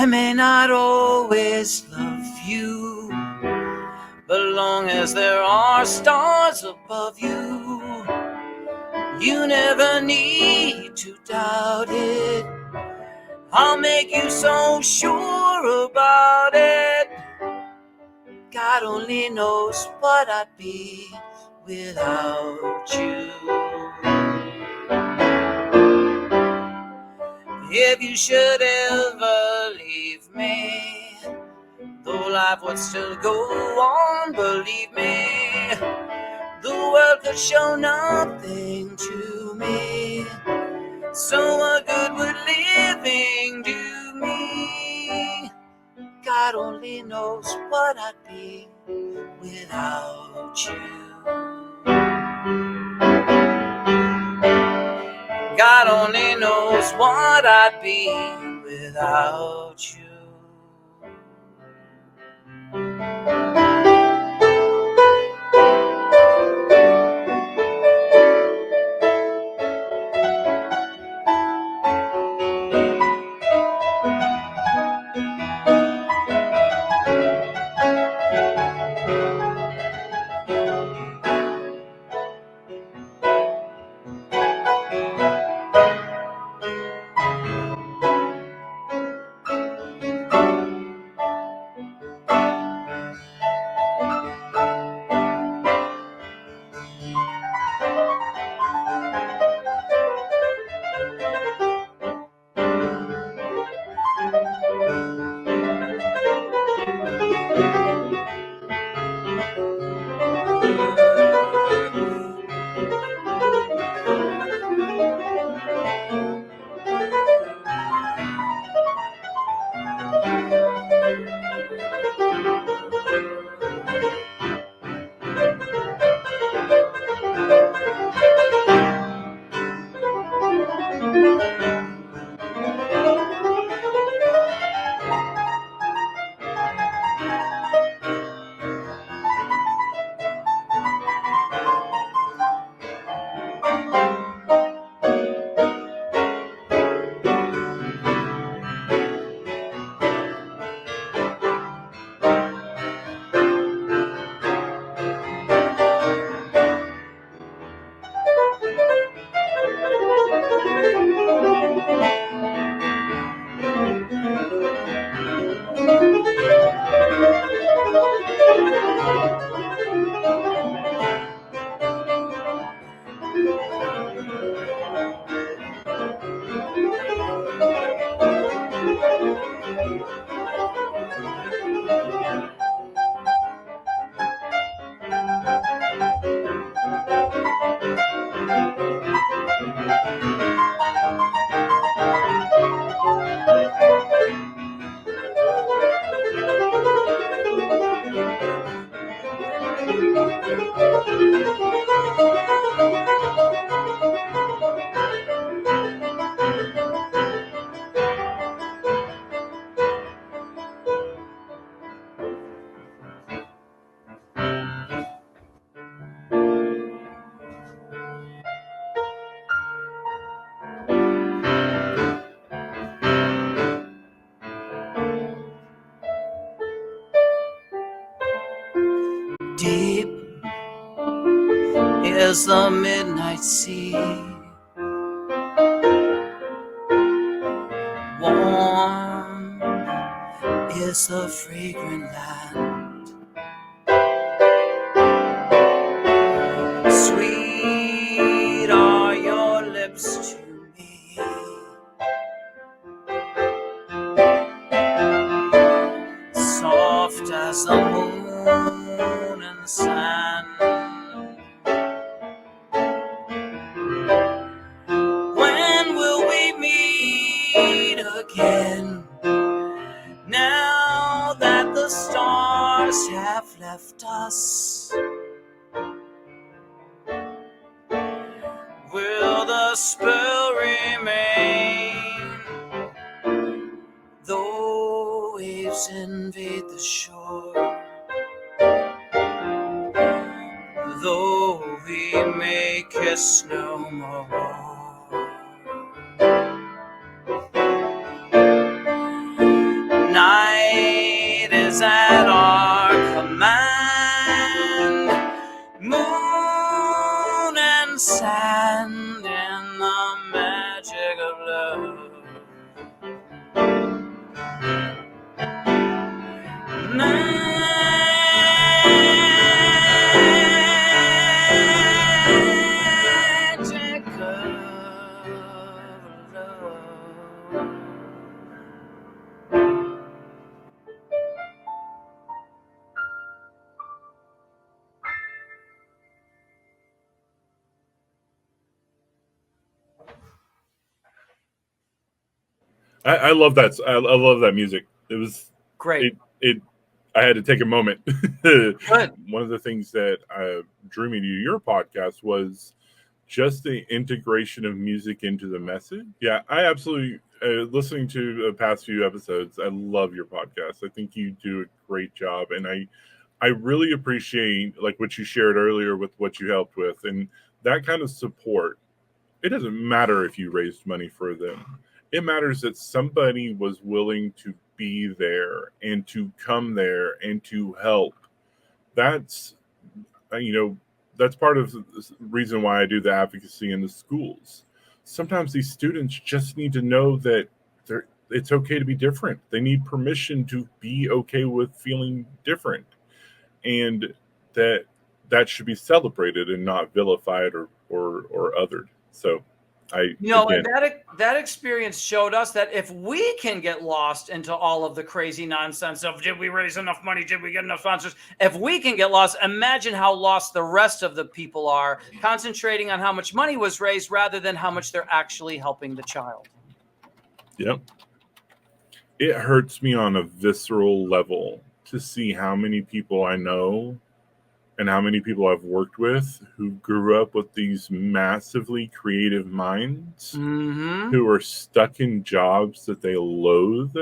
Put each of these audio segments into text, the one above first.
I may not always love you, but long as there are stars above you, you never need to doubt it. I'll make you so sure about it. God only knows what I'd be without you. If you should ever leave me, though life would still go on, believe me, the world could show nothing to me. So what good would living do me? God only knows what I'd be without you. God only knows what I'd be without you. Deep is the midnight sea, warm is the fragrant land, sweet are your lips to me, soft as the moon and sand. When will we meet again? Now that the stars have left us, will the spell remain? Though waves invade the shore, though we may kiss no more, I love that. I love that music. It was Great. it. I had to take a moment. Good. One of the things that drew me to your podcast was just the integration of music into the message. Yeah, I absolutely listening to the past few episodes. I love your podcast. I think you do a great job, and I really appreciate like what you shared earlier with what you helped with, and that kind of support. It doesn't matter if you raised money for them. It matters that somebody was willing to be there and to come there and to help. That's you know that's part of the reason why I do the advocacy in the schools. Sometimes these students just need to know that it's okay to be different. They need permission to be okay with feeling different, and that should be celebrated and not vilified or othered. So I And again, that experience showed us that if we can get lost into all of the crazy nonsense of did we raise enough money, did we get enough sponsors, if we can get lost, imagine how lost the rest of the people are, concentrating on how much money was raised rather than how much they're actually helping the child. yep, it hurts me on a visceral level to see how many people I know and how many people I've worked with who grew up with these massively creative minds who are stuck in jobs that they loathe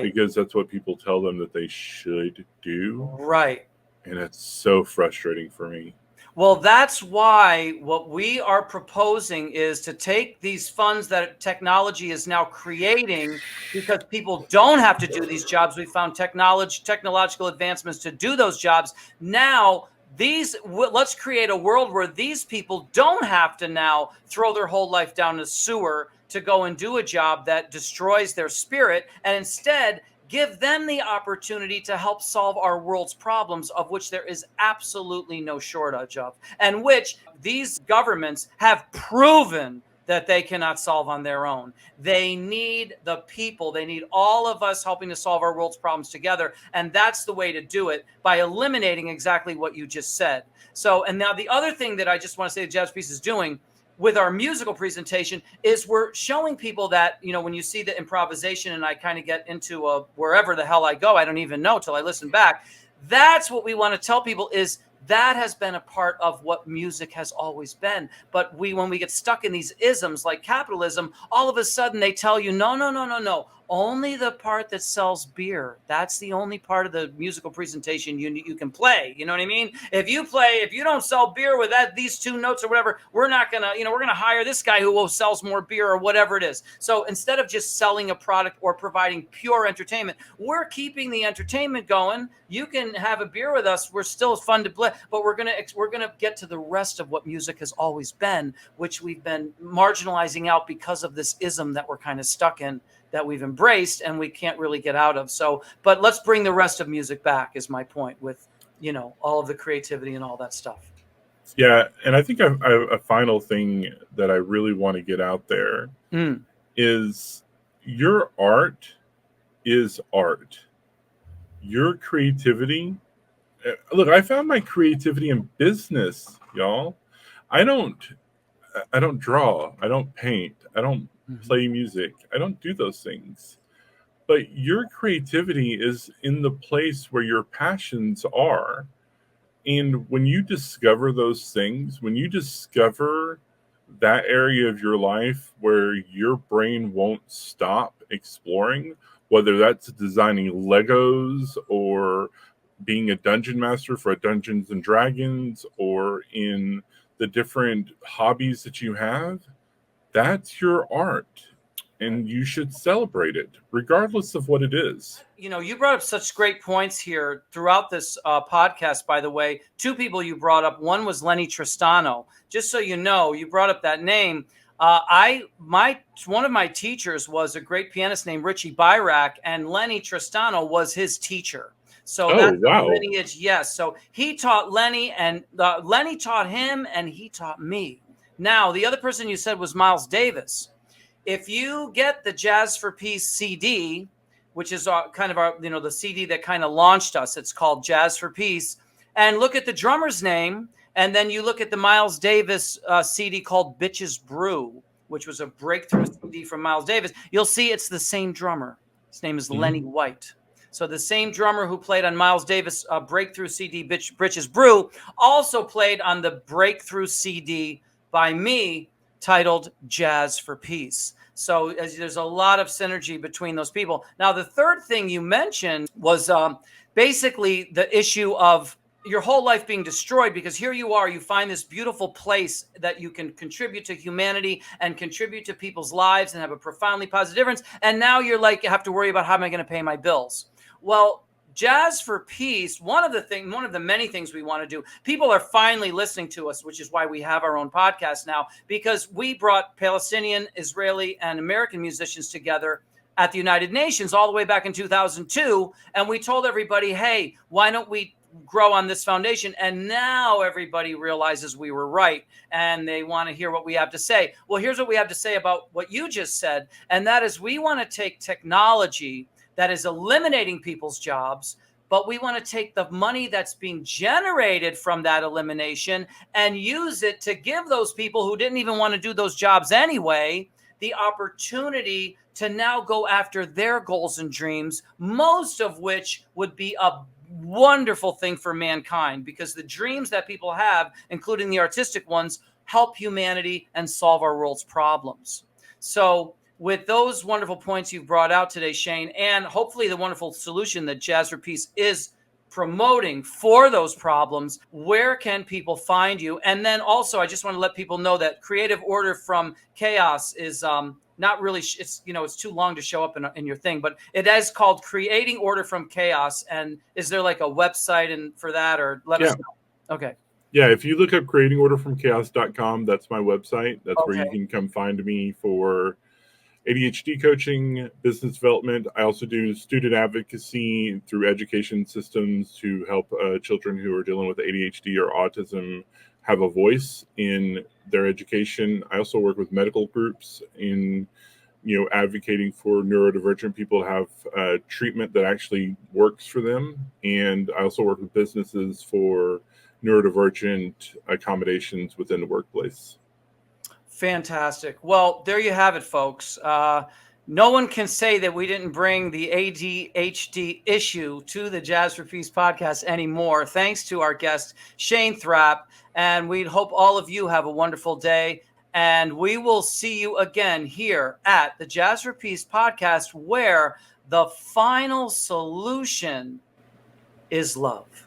because that's what people tell them that they should do. Right. And it's so frustrating for me. Well, that's why what we are proposing is to take these funds that technology is now creating, because people don't have to do these jobs. We found technological advancements to do those jobs. Now, let's create a world where these people don't have to now throw their whole life down the sewer to go and do a job that destroys their spirit, and instead give them the opportunity to help solve our world's problems, of which there is absolutely no shortage of, and which these governments have proven that they cannot solve on their own. They need the people. They need all of us helping to solve our world's problems together. And that's the way to do it, by eliminating exactly what you just said. So, and now the other thing that I just want to say the Jazz Piece is doing with our musical presentation is we're showing people that, when you see the improvisation and I kind of get into wherever the hell I go, I don't even know till I listen back. That's what we want to tell people, is that has been a part of what music has always been. But when we get stuck in these isms like capitalism, all of a sudden they tell you, no. Only the part that sells beer. That's the only part of the musical presentation you can play. You know what I mean? If you don't sell beer with these two notes or whatever, we're not gonna, we're gonna hire this guy who sells more beer or whatever it is. So instead of just selling a product or providing pure entertainment, we're keeping the entertainment going. You can have a beer with us. We're still fun to play, but we're gonna get to the rest of what music has always been, which we've been marginalizing out because of this ism that we're kind of stuck in, that we've embraced and we can't really get out of. So, but let's bring the rest of music back is my point, with, all of the creativity and all that stuff. Yeah. And I think a final thing that I really want to get out there is your art is art. Your creativity. Look, I found my creativity in business, y'all. I don't draw. I don't paint. I don't play music. I don't do those things. But your creativity is in the place where your passions are. And when you discover those things, when you discover that area of your life where your brain won't stop exploring, whether that's designing Legos or being a dungeon master for Dungeons and Dragons, or in the different hobbies that you have, that's your art, and you should celebrate it regardless of what it is. You brought up such great points here throughout this podcast. By the way, two people you brought up. One was Lenny Tristano. Just so you know, you brought up that name. One of my teachers was a great pianist named Richie Byrack, and Lenny Tristano was his teacher. So that's the lineage. Yes. So he taught Lenny, and Lenny taught him, and he taught me. Now, the other person you said was Miles Davis. If you get the Jazz for Peace CD, which is kind of our, the CD that kind of launched us, it's called Jazz for Peace, and look at the drummer's name, and then you look at the Miles Davis CD called Bitches Brew. which was a breakthrough CD from Miles Davis, you'll see it's the same drummer. His name is Lenny White. So the same drummer who played on Miles Davis' breakthrough CD, Britches Brew, also played on the breakthrough CD by me titled Jazz for Peace. So there's a lot of synergy between those people. Now, the third thing you mentioned was basically the issue of your whole life being destroyed, because here you are, you find this beautiful place that you can contribute to humanity and contribute to people's lives and have a profoundly positive difference. And now you're like, you have to worry about how am I going to pay my bills? Well, Jazz for Peace, one of the many things we want to do, people are finally listening to us, which is why we have our own podcast now, because we brought Palestinian, Israeli, and American musicians together at the United Nations all the way back in 2002. And we told everybody, hey, why don't we grow on this foundation? And now everybody realizes we were right and they want to hear what we have to say. Well, here's what we have to say about what you just said. And that is, we want to take technology that is eliminating people's jobs, but we want to take the money that's being generated from that elimination and use it to give those people who didn't even want to do those jobs anyway the opportunity to now go after their goals and dreams, most of which would be a wonderful thing for mankind, because the dreams that people have, including the artistic ones, help humanity and solve our world's problems. So with those wonderful points you've brought out today, Shane, and hopefully the wonderful solution that Jazz for Peace is promoting for those problems, where can people find you? And then also, I just want to let people know that Creative Order from Chaos is not really, it's too long to show up in your thing, but it is called Creating Order from Chaos. And is there like a website and for that, or let us know? Okay. Yeah, if you look up creatingorderfromchaos.com, that's my website. That's where you can come find me for ADHD coaching, business development. I also do student advocacy through education systems to help children who are dealing with ADHD or autism have a voice in their education. I also work with medical groups in, advocating for neurodivergent people to have treatment that actually works for them. And I also work with businesses for neurodivergent accommodations within the workplace. Fantastic. Well, there you have it, folks. No one can say that we didn't bring the ADHD issue to the Jazz for Peace podcast anymore, thanks to our guest, Shane Thrapp. And we hope all of you have a wonderful day. And we will see you again here at the Jazz for Peace podcast, where the final solution is love.